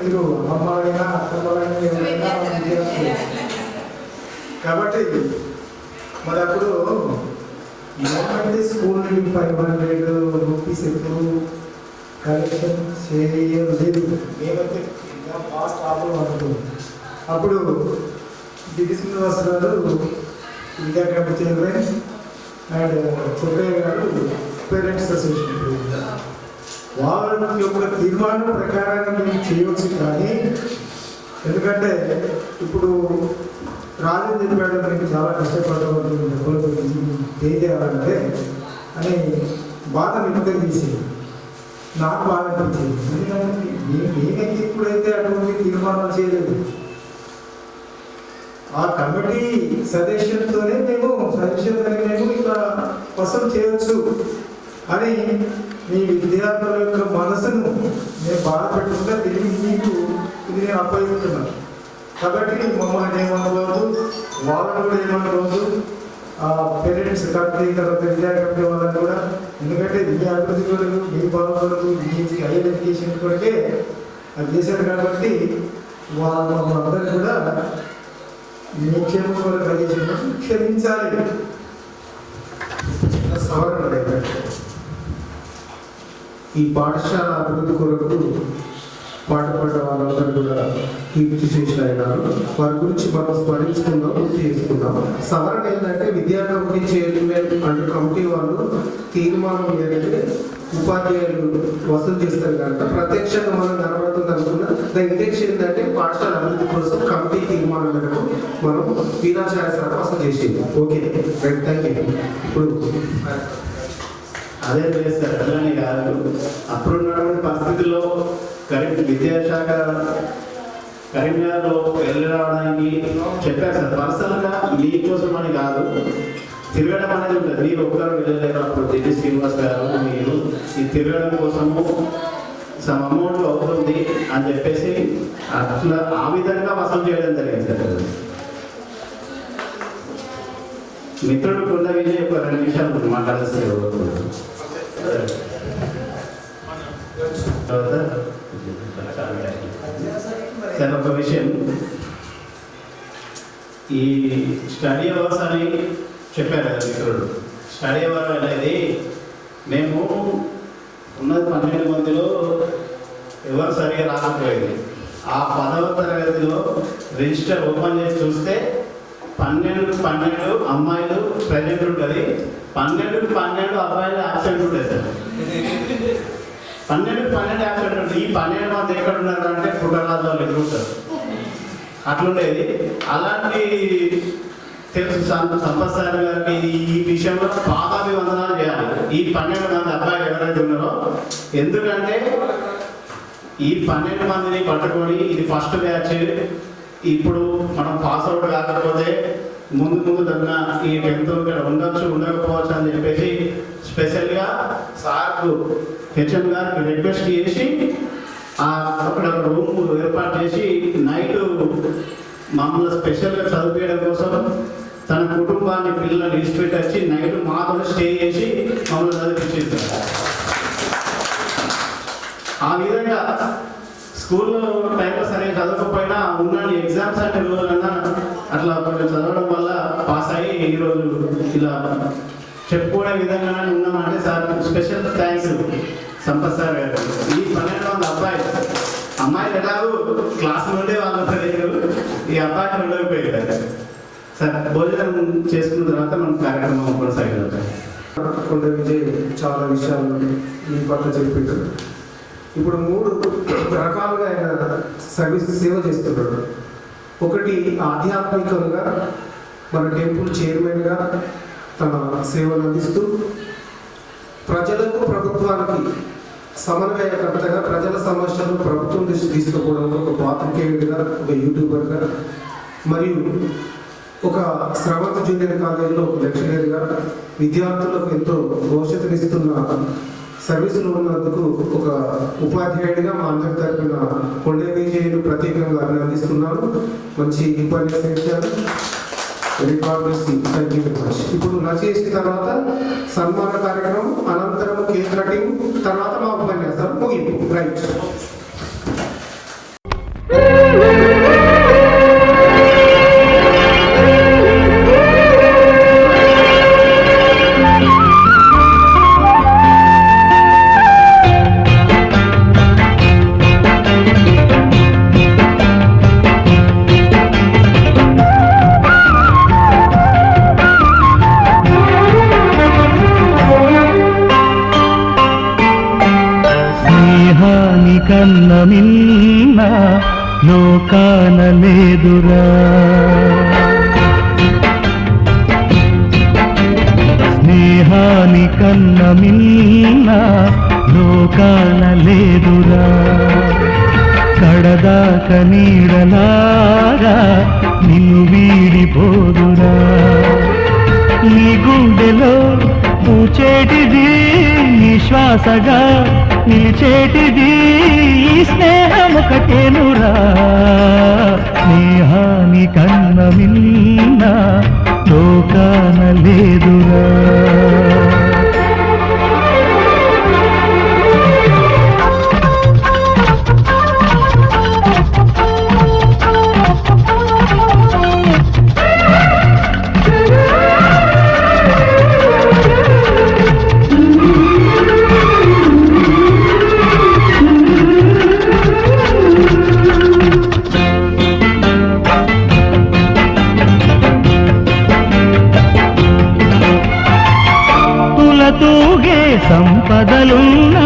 మీరు అమ్మాయినా అత్తమ్మాయినా కాబట్టి మరి అప్పుడు గవర్నమెంట్ స్కూల్ 500 రూపీస్ ఎప్పుడు కలెక్షన్ చేయలేదు. మేమైతే ఫాస్ట్ ప్రాబ్లం అనుకుంది. అప్పుడు డిగ్రీ శ్రీనివాస్ గారు విద్యా కమిటీ చైర్మన్ అండ్ చొప్పయ్య గారు పేరెంట్స్ అసోసియేషన్ వాళ్ళ యొక్క తీర్మానం ప్రకారంగా మేము చేయవచ్చు. కానీ ఎందుకంటే ఇప్పుడు రాజు చెప్పాడు మనకి చాలా కష్టపడడం డబ్బుల గురించి పే చేయాలంటే అని బాధ వ్యక్తం చేసేది. నాకు బాగా అనిపించేది. ఎందుకంటే నేనైతే ఇప్పుడైతే అటువంటి తీర్మానాలు చేయలేదు. ఆ కమిటీ సజెషన్తోనే మేము ఇట్లా వసూలు చేయవచ్చు అని మీ విద్యార్థుల యొక్క మనసును నేను బాధ పెట్టుకుంటే తిరిగి మీకు ఇది నేను అప్పగిస్తున్నాను. కాబట్టి మమ్మల్ని ఏమనబోదు, వాళ్ళని కూడా ఏమనబోదు. పేరెంట్స్ కమిటీ తర్వాత విద్యా కమిటీ వాళ్ళని కూడా, ఎందుకంటే విద్యా అభివృద్ధి కొరకు మీ బాగుపడదు మీ హైయర్ ఎడ్యుకేషన్ కొరకే అది చేశారు. కాబట్టి వాళ్ళందరినీ కూడా మీ క్షేమం కొరకు కలిగేసినప్పుడు క్షమించాలి. సవరణ ఈ పాఠశాల అభివృద్ధి కొరకు పాటుపడ్డ వాళ్ళందరూ కూడా కీర్తి చేసిన అయినారు. వారి గురించి మనం స్మరించుకుందాం, గుర్తు చేసుకుందాం. సవరణ ఏంటంటే విద్యా కమిటీ చైర్మన్ అండ్ కమిటీ వాళ్ళు తీర్మానం ఏంటంటే ఉపాధ్యాయులు వసూలు చేస్తారు కనుక ప్రత్యక్షంగా మనం కనబడుతుంది అనుకున్న ద ఇంటెన్షన్ ఏంటంటే పాఠశాల అభివృద్ధి కోసం కమిటీ తీర్మానం మేరకు మనం వీరాచార్య వసూలు చేసేది. Okay right, thank you. ఇప్పుడు అదే చేస్తారు అలానే కాదు. అప్పుడున్నటువంటి పరిస్థితుల్లో విద్యాశాఖ కరీంనగర్లో వెళ్ళి రావడానికి చెప్పారు సార్. పర్సనల్గా మీకోసం అని కాదు, తిరగడం అనేది ఉంటుంది. మీరు ఒక్కరు వెళ్ళలేరు. అప్పుడు డిడి శ్రీనివాస్ గారు మీరు ఈ తిరగడం కోసము సమ్ అమౌంట్ అవుతుంది అని చెప్పేసి అట్లా ఆ విధంగా వసూలు చేయడం జరిగింది సార్. మిత్రుడు కొండ విజయ్ ఒక 2 నిమిషాలు మాట్లాడాల్సింది. సార్ ఒక విషయం, ఈ స్టడీ అవర్స్ అని చెప్పారు కదా మిత్రుడు. స్టడీ అవర్ అనేది మేము ఉన్నది 12 మందిలో ఎవరు సరిగా రాకపోయేది. ఆ 10వ తరగతిలో రిజిస్టర్ ఓపెన్ చేసి చూస్తే 12 అమ్మాయిలు ప్రెజెంట్ ఉంటుంది, 12 అబ్బాయిలు యాబ్సెంట్ ఉంటుంది సార్. 12 యాబ్సెంట్ ఉంటుంది. ఈ 12 మంది ఎక్కడ ఉన్నారు అంటే పుట్టరాజు వాళ్ళు ఎదురు ఉంటారు. అట్లుండేది. అలాంటి తెలుసు సంపత్ సార్ గారికి ఈ విషయంలో పాదాభివందనాలు చేయాలి. ఈ 12 మంది అబ్బాయిలు ఎవరైతే ఉన్నారో, ఎందుకంటే ఈ 12 మందిని పట్టుకొని ఇది ఫస్ట్ బ్యాచ్. ఇప్పుడు మనం పాస్ అవుట్ కాకపోతే ముందు దగ్గర ఈ 10th ఇక్కడ ఉండొచ్చు ఉండకపోవచ్చు అని చెప్పేసి స్పెషల్గా సార్కు హెచ్ఎం గారికి రిక్వెస్ట్ చేసి అక్కడ రూమ్ ఏర్పాటు చేసి నైట్ మమ్మల్ని స్పెషల్గా చదివేయడం కోసం తన కుటుంబాన్ని పిల్లలు లిస్ట్ పెట్టి వచ్చి నైట్ మాతో స్టే చేసి మమ్మల్ని చదివించేస్తారు. ఆ విధంగా స్కూల్లో టైంలో సరిగ్గా చదవకపోయినా ఉన్నాను ఎగ్జామ్స్ అంటే రోజులన్నా అట్లా కొంచెం చదవడం వల్ల పాస్ అయ్యి ఈరోజు ఇలా చెప్పుకునే విధంగానే ఉన్నామంటే sir special thanks Sampath sir గారు. ఈ 12 మంది అమ్మాయిలు ఎలాగో క్లాస్ నుండే వాళ్ళు తెలియదు, ఈ అబ్బాయిలు ఉండకపోయారు సార్. భోజనం చేసుకున్న తర్వాత మనం కార్యక్రమం కొనసాగుతాం. కొండ విజయ్ చాలా విషయాలు మీ పట్ల చెప్పిండు. ఇప్పుడు 3 రకాలుగా ఆయన సర్వీస్ సేవ చేస్తున్నాడు. ఒకటి ఆధ్యాత్మికంగా మన టెంపుల్ చైర్మన్గా తన సేవలు అందిస్తూ, ప్రజలకు ప్రభుత్వానికి సమన్వయకర్తగా ప్రజల సమస్యలు ప్రభుత్వం దృష్టి తీసుకుపోవడంలో ఒక పాత్రికేయుడిగా, ఒక యూట్యూబర్గా, మరియు ఒక శ్రవంత జూనియర్ కాలేజీలో ఒక లెక్చరర్గా విద్యార్థులకు ఎంతో భవిష్యత్తునిస్తున్న సర్వీసులు ఉన్నందుకు ఒక ఉపాధ్యాయుడిగా మా అందరి తరపున కొండ విజయ్ను ప్రత్యేకంగా అభినందిస్తున్నాను. మంచి ఉపన్యాసం ఇచ్చారు. ఇప్పుడు నచేసిన తర్వాత సన్మాన కార్యక్రమం, అనంతరం కేక్ కటింగ్, తర్వాత మా ఉపన్యాసం ముగింపు. రైట్. కన్న మిన్న లోకాన లేదురా, స్నేహాని కన్న మిన్న లోకాన లేదురా, కడదాక నీడలాగా నిన్ను వీడిపోదురా, నీ గుండెలో పూచేటిది నీ శ్వాసగా నిలిచేటిది ఈ స్నేహమొకటేనురా, స్నేహాని కన్న మిన్న లోకాన లేదురా. తూగే సంపదలున్నా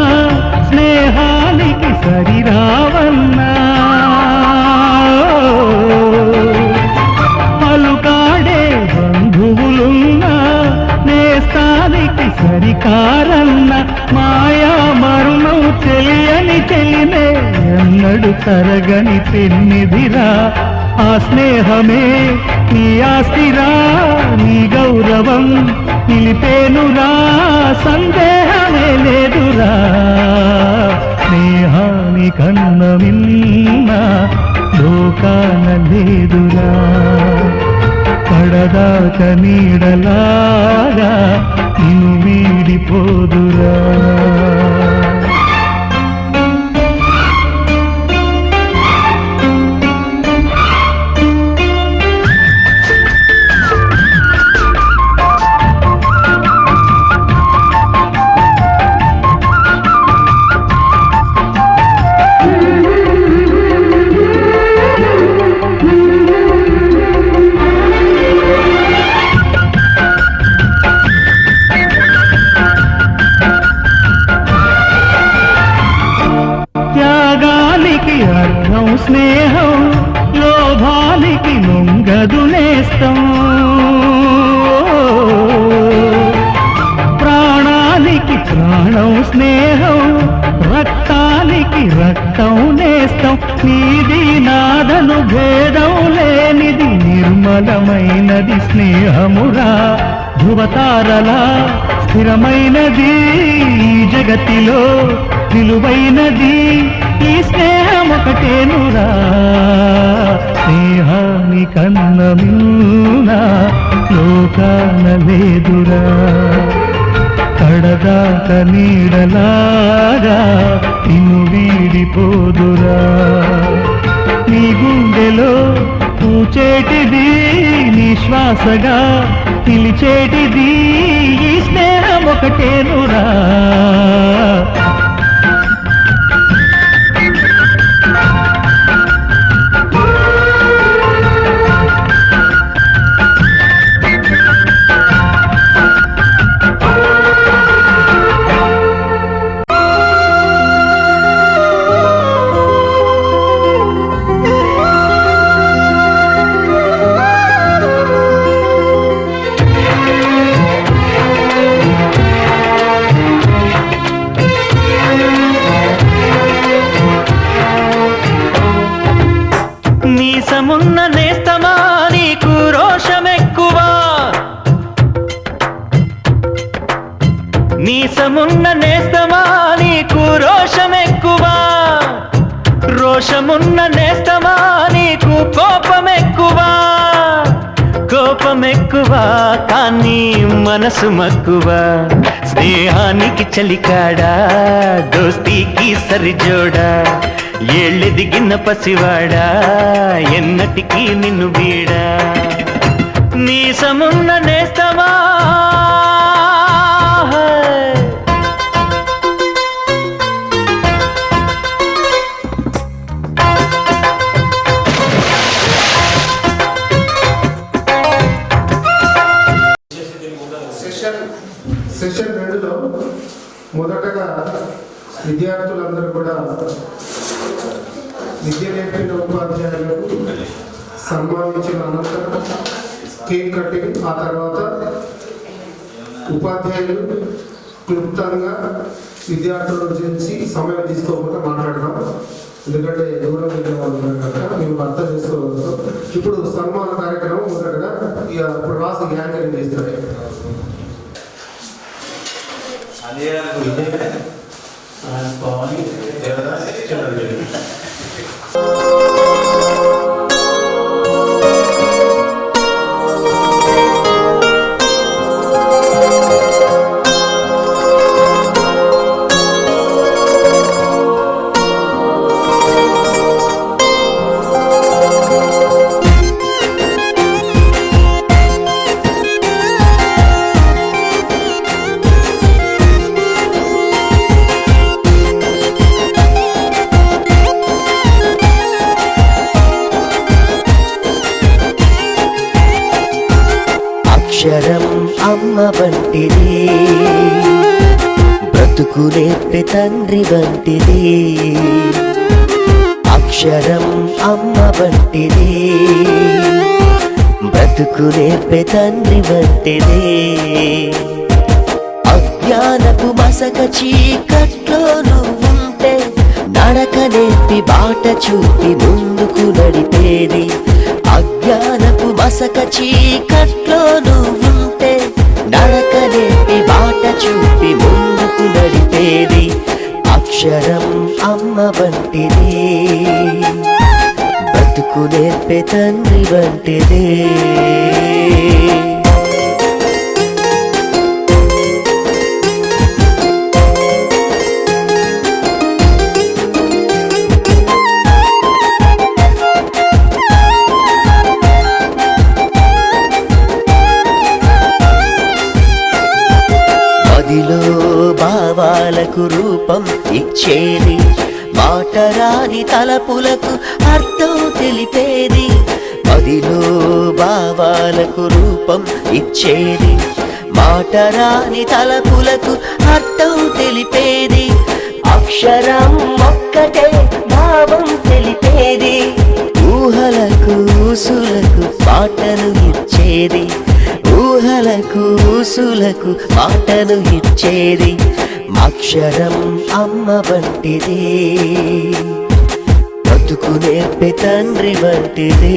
స్నేహానికి సరిరావన్నా, పలుకాడే బంధువులున్నా నేస్తానికి సరికారన్న, మాయా మరుణం తెలియని చెలినే ఎన్నడు తరగని పెన్నిదిరా, ఆ స్నేహమే నీ ఆస్తిరా, నీ గౌరవం నిలిపేనురా, సందేహమే లేదురా, స్నేహాని కన్న మిన్న లోకాన లేదురా, కడదాక నీడలాగా నిన్ను వీడిపోదురా. త్యాగానికి అర్థం స్నేహం, లోభానికి లొంగదు నేస్తం, ప్రాణానికి ప్రాణం స్నేహం, రక్తానికి రక్తం నేస్తం, నీది నాదను భేదం లేనిది నిర్మలమైనది స్నేహమురా, ధృవతారలా స్థిరమైనది ఈ జగతిలో విలువైనది ఈ స్నేహమొకటేనురా, స్నేహాని కన్న మిన్న లోకాన లేదురా, కడదాక నీడలాగా నిన్ను వీడిపోదురా, నీ గుండెలో పూచేటిది నీ శ్వాసగా నిలిచేటిది ఈ స్నేహమొకటేనురా. నీసమున్న నేస్తమా నీకు రోషమెక్కువా, రోషమున్న నేస్తమా నీకు కోపమెక్కువా, కోపమెక్కువా కానీ మనసు మక్కువా. స్నేహానికి చలికాడా దోస్తీకి సరిజోడా, ఏళ్ళెదిగిన పసివాడా ఎన్నటికీ నిన్ను వీడా. నీసమున్న నేస్తమా సెషన్ 2లో మొదటగా విద్యార్థులందరూ కూడా విద్య నేర్పిన ఉపాధ్యాయులకు సన్మానించిన అనంతరం కేక్ కటింగ్, ఆ తర్వాత ఉపాధ్యాయులు క్లుప్తంగా విద్యార్థుల గురించి సమయం తీసుకోకుండా మాట్లాడడం, ఎందుకంటే దూరం వెళ్ళే వాళ్ళు ఉన్నారు కదా, మేము అర్థం చేసుకోగలుగుతాం. ఇప్పుడు సన్మాన కార్యక్రమం మొదటగా ఇప్పుడు రాసి యాంకరింగ్ చేస్తారు. అక్షరం అమ్మ వంటిది, బ్రతుకు నేర్పే తండ్రి వంటిది. అక్షరం అమ్మ వంటిది, బ్రతుకు నేర్పే తండ్రి వంటిది. అజ్ఞానపు మసక చీకట్లో నువ్వుంటే నడక నేర్పి బాట చూపి ముందుకు నడిపేది. అజ్ఞానపు మసక చీకట్లో నువ్వుంటే నడక నేర్పి బాట చూపి ముందుకు నడిపేది. అక్షరం అమ్మ వంటిది, బ్రతుకు నేర్పే తండ్రి వంటిది. మదిలో భావాలకు రూపం ఇచ్చేది, మాటరాని తలపులకు అర్థం తెలిపేది. మదిలో భావాలకు రూపం ఇచ్చేది, మాటరాని తలపులకు అర్థం తెలిపేది. అక్షరం ఒక్కటే భావం తెలిపేది, ఊహలకు ఊసులకు పాటను ఇచ్చేది. ఊహలకు ఊసులకు పాటను ఇచ్చేది. అక్షరం అమ్మ వంటిది, బ్రతుకు నేర్పే తండ్రి వంటిది.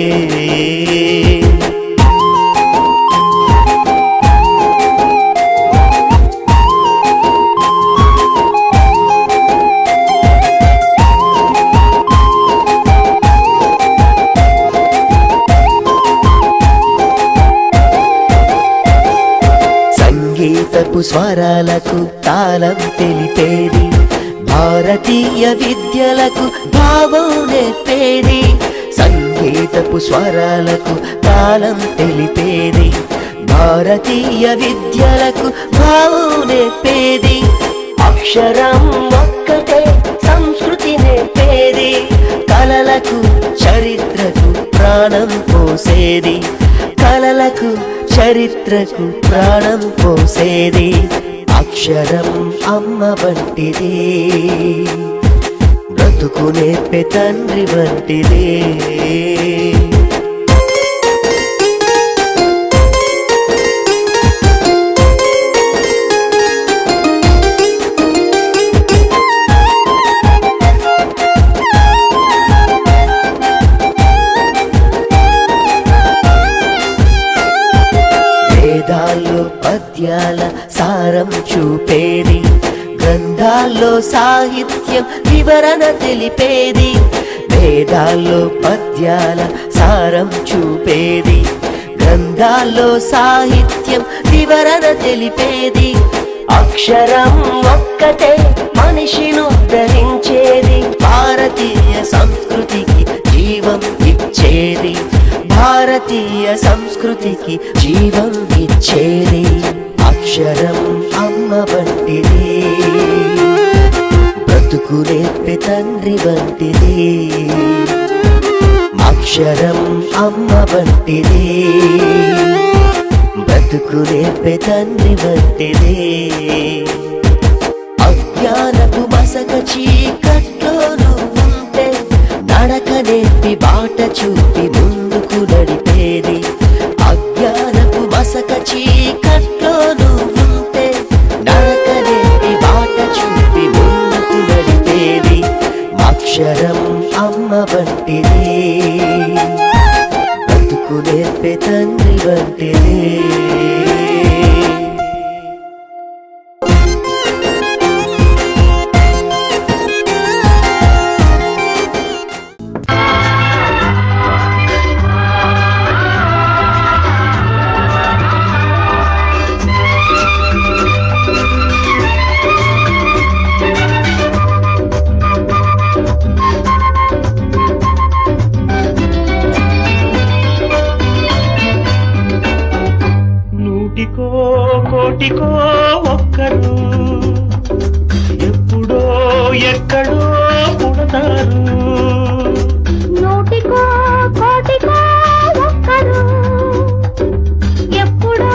సంగీతపు స్వరాలకు తాళం తెలిపేది, భారతీయ విద్యలకు భావం నేర్పేది. సంగీతపు స్వరాలకు తాళం తెలిపేది, భారతీయ విద్యలకు భావం నేర్పేది. అక్షరం ఒక్కటే సంస్కృతి నేర్పేది, కలలకు చరిత్రకు ప్రాణం పోసేది. కలలకు చరిత్రకు ప్రాణం పోసేది. అక్షరం అమ్మ వంటిది, బ్రతుకు నేర్పే తండ్రి వంటిది. వేదాల్లో పద్యాల సారం చూపేది, చూపేది, గ్రంథాల్లో సాహిత్యం వివరణ తెలిపేది, వేదాల్లో పద్యాల సారం చూపేది, గ్రంథాల్లో సాహిత్యం వివరణ తెలిపేది, అక్షరం ఒక్కటే మనిషిని ఉద్ధరించేది, భారతీయ సంస్కృతికి జీవం ఇచ్చేది, భారతీయ సంస్కృతికి జీవం ఇచ్చేది. అక్షరం అమ్మ వంటిది, బ్రతుకు నేర్పే తండ్రి వంటిది. అక్షరం అమ్మ వంటిది, బ్రతుకు నేర్పే తండ్రి వంటిది. అజ్ఞానపు మసక చీకట్లో నువ్వుంటే నడక నేర్పి బాట చూపి ముందుకు నడిపేది. అజ్ఞానపు మసక చీకట్లో నువ్వుంటే నడక నేర్పి బాట చూపి ముందుకు నడిపేది. అక్షరం అమ్మ వంటిది, బ్రతుకు నేర్పే తండ్రి వంటిది. కోటికో ఒక్కరు ఎప్పుడో ఎక్కడో పుడతారు. నూటికో కోటికో ఒక్కరు ఎప్పుడో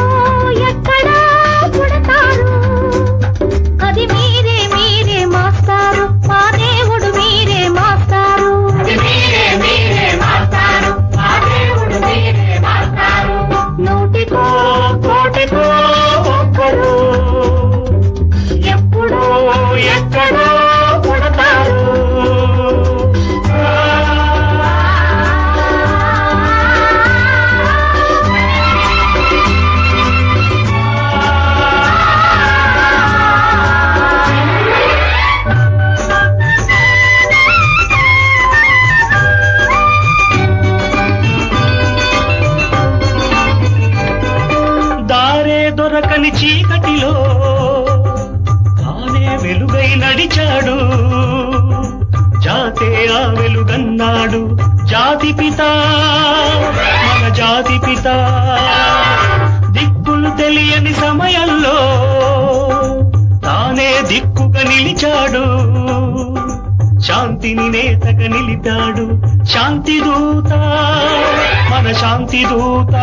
ఎక్కడో పుడతారు. అది మీరే మీరే మాస్తారు, మా దేవుడు మీరే మాస్తారు. మీరే మీరే మాస్తారు, మా దేవుడు మీరే మాస్తారు. నూటికో కోటికో ఒక్కరు ఎప్పుడో ఎక్కడో పుడతారు. దారే దొరకని చీకటిలో తానే వెలుగై నడిచాడు, జాతే ఆ వెలుగన్నాడు. జాతి పిత మన జాతి పిత, దిక్కులు తెలియని సమయంలో తానే దిక్కుగా నిలిచాడు, శాంతిని నేతగా నిలిపాడు. శాంతి దూత మన శాంతి దూత.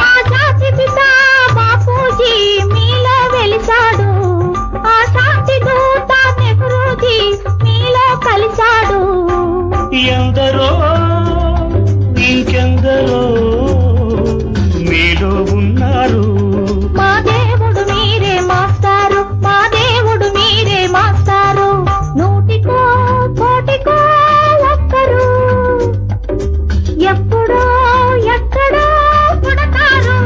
ఆ శాంతి పిత బాపూజీ మీలో వెలిసాడు, ఆ శాంతి దూత నెహ్రూజీ మీలో కలిశాడు. ఎందరో ఇంకెందరో మీలో ఉన్నారు. మా దేవుడు మీరే మాస్తారు, మా దేవుడు మీరే మాస్తారు. నూటికో కోటికో ఒక్కరు ఎప్పుడో ఎక్కడో పుడతారు.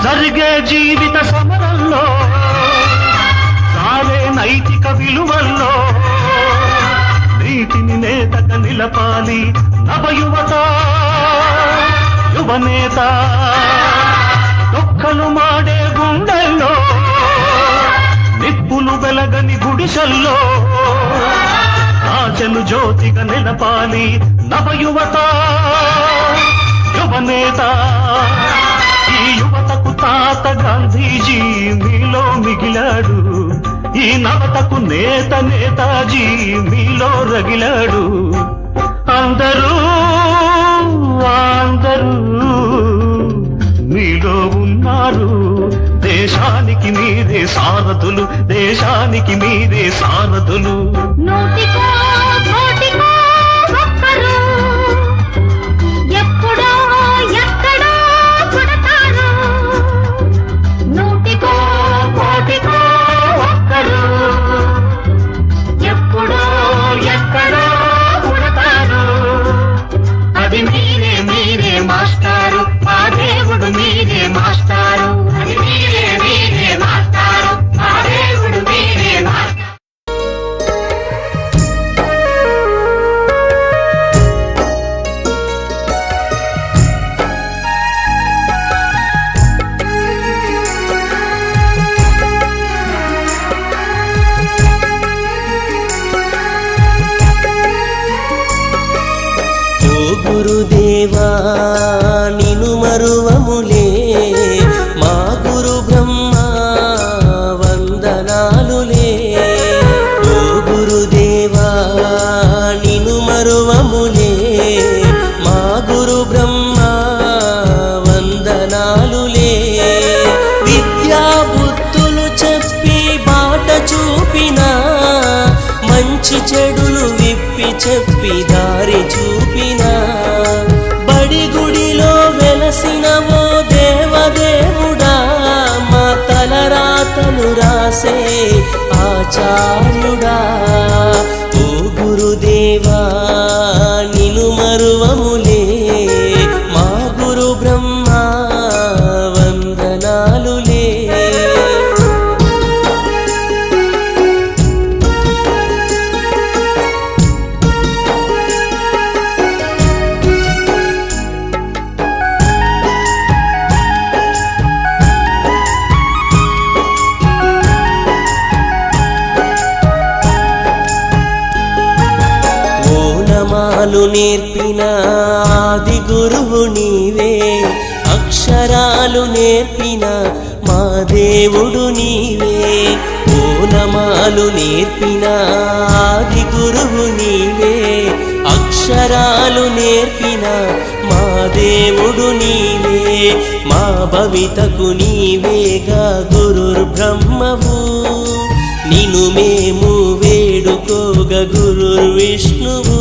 జరిగే జీవిత సమరంలో సారే నైతిక విలువల్లో నీతిని నేతగా నిలపాలి నవయువత యువనేత. ఒక్కలు మాడే గుండెల్లో నిప్పులు వెలగని గుడిసెల్లో ఆశలు జ్యోతిగా నిలపాలి నవయువత యువనేత. ఈ యువతకు తాత గాంధీజీ మీలో మిగిలాడు, ఈ నవతకు నేత నేతాజీ మీలో రగిలాడు. అందరూ అందరూ సారథులు, దేశానికి మీరే సారథులు. నూటికో కోటికో ఒక్కరు ఎప్పుడో ఎక్కడో పుడతారు. నూటికో కోటికో ఒక్కరు ఎప్పుడో ఎక్కడో పుడతారు. అది మీరే మీరే మాస్టారు, మా దేవుడు మీరే మాస్టారు. అది మీరే మీరే మాస్టారు, మా దేవుడు మీరే మాస్టారు. గురుదేవా నిను మరువములే, మా గురు బ్రహ్మ వందనాలులే. ఓ గురుదేవా నిను మరువములే, మా గురు బ్రహ్మ వందనాలులే. విద్యా బుద్ధులు చెప్పి బాట చూపిన, మంచి చెడులు విప్పి చెప్పి దారి చూపిన, బడి గుడిలో వెలసినవో దేవదేవుడా, మా తలరాతలు రాసే ఆచార్యుడా. ఓ గురుదేవా నిను మరువములే, మా గురు బ్రహ్మ వందనాలులే. ఓనమాలు నేర్పిన ఆది గురువు నీవే, అక్షరాలు నేర్పిన మా దేవుడు నీవే. ఓనమాలు నేర్పిన ఆది గురువు నీవే, అక్షరాలు నేర్పిన మా దేవుడు నీవే. మా భవితకు నీవేగా గురుర్ బ్రహ్మవు, నిను మేము వేడుకోగ గురుర్ విష్ణువు.